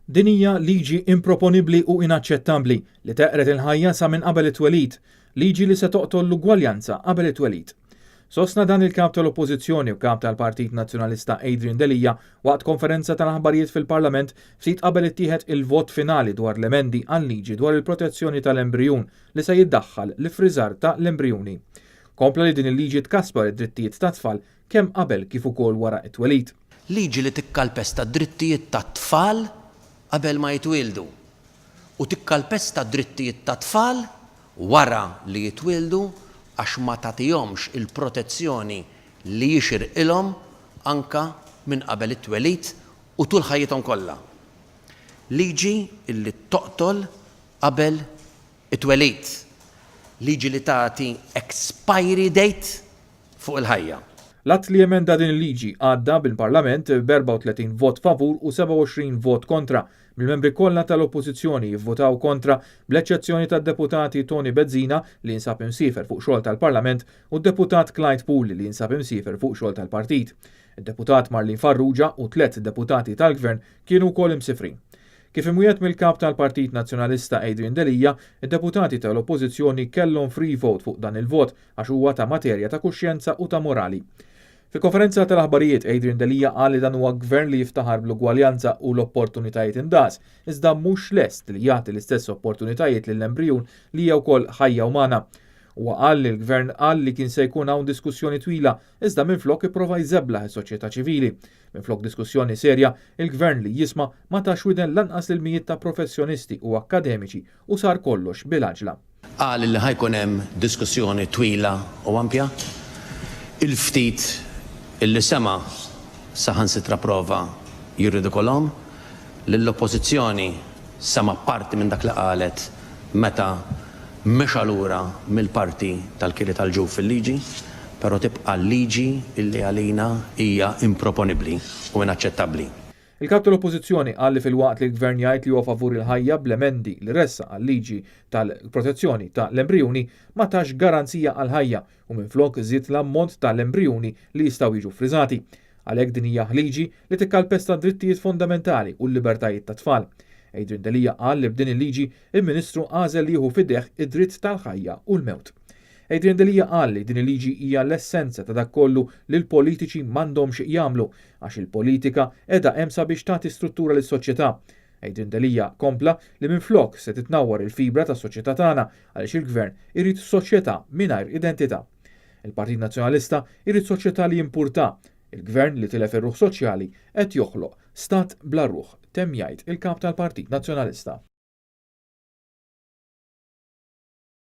Din hija liġi improponibbli u inaċċettabbli li teqret il-ħajja sa minn qabel it-twelid, liġi li se toqtol l-ugwaljanza qabel it-twelid. Sostna dan il-kap tal-Oppożizzjoni u kap tal-Partit Nazzjonalista Adrian Delija waqt konferenza tal-aħbarijiet fil-Parlament ftit qabel ittieħed il-vot finali dwar l-emendi għal-liġi dwar il-protezzjoni tal-embrijun li se jiddaħħal l-ifriżar ta' l-embrijuni. Kompla li din il-liġi tkasbar id-drittijiet tat-tfal kemm qabel kif ukoll wara it-twelid. Liġi li tikkalpesta d-drittijiet tat-tfal qabel ma jitwildu u tikkalpesta d-drittijiet tat-tfal wara li jitwildu għax ma tagħtihomx il-protezzjoni li jixirqilhom anka minn qabel it-twelid u tul ħajjithom kollha. Liġi li toqtol qabel it-twelid. Liġi li tagħti expiry date fuq il-ħajja. L-att li emenda din il-liġi għadda bil-Parlament b'34 vot favur u 27 vot kontra. Mill-membri kollha tal-Oppożizzjoni jivvotaw kontra bl-eċċezzjoni tad-deputati Tony Bezzina li jinsab imsiefer fuq xogħol tal-Parlament u d-deputat Clyde Pooley li jinsab imsiefer fuq xogħol tal-Partit. Id-deputat Marlin Farrugia u 3 deputati tal-Gvern kienu wkoll imsifrin. Kif imwiet mill-kap tal-Partit Nazzjonalista Adrian Delija, id-deputati tal-Oppożizzjoni kellhom free vote fuq dan il-vot għax huwa ta' materja ta' kuxjenza u ta' morali. Fi konferenza tal-aħbarijiet Adrian Delija qal li dan huwa gvern li jiftaħar bl-ugwaljanza u l-opportunitajiet indaqs, iżda mhux lest li jagħti l-istess opportunitajiet lill-embrijun li hija wkoll ħajja umana. Huwa qal li l-gvern qal li kien se jkun hawn diskussjoni twila, iżda minflok ipprova jżebblaħ is-soċjetà ċivili. Minflok diskussjoni serja, il-gvern li jisma' ma tax widen lanqas lil mijiet ta' professjonisti u akademiċi u sar kollox bil-aġla. Qal li ħajkun hemm diskussjoni twila u ampja. Il-ftit illi sema saħansitra prova jirridikolhom, l-Oppożizzjoni sema parti minn dak li qalet meta mexa lura mill-parti tal-kiri tal-ġuf fil-liġi, però tibqa' liġi illi għalina hija improponibbli u inaċċettabbli. Il-kap tal-Oppożizzjoni qal li fil-waqt li l-Gvern jgħid li huwa favur il-ħajja bl-emendi li ressa għal-liġi tal-protezzjoni ta' l-embrijuni ma tax garanzija għal-ħajja u minflok żied l-ammont tal-embrijuni li jistgħu jiġu friżati. Għalhekk din hija liġi li tikkalpesta drittijiet fondamentali u l-libertajiet tat-tfal. Adrian Delija qal li b'din il-liġi il-Ministru għażel li jieħu fideh id-dritt tal-ħajja u l-mewt. Adrian Delija qal li din il-liġi hija l-essenza ta' dak kollu li l-politiċi m'għandhomx jagħmlu għax il-politika qiegħda hemm sabiex tagħti struttura lis-soċjetà. Adrian Delija kompla li minflok se titnawwar il-fibra tas-soċjetà tagħna għaliex il-Gvern irid soċjetà mingħajr identità. Il-Partit Nazzjonalista irid soċjetà li jimpurta. Il-Gvern li tilef ir-ruħ soċjali qed joħloq stat bla ruħ, temm jgħid il-kap tal-Partit Nazzjonalista.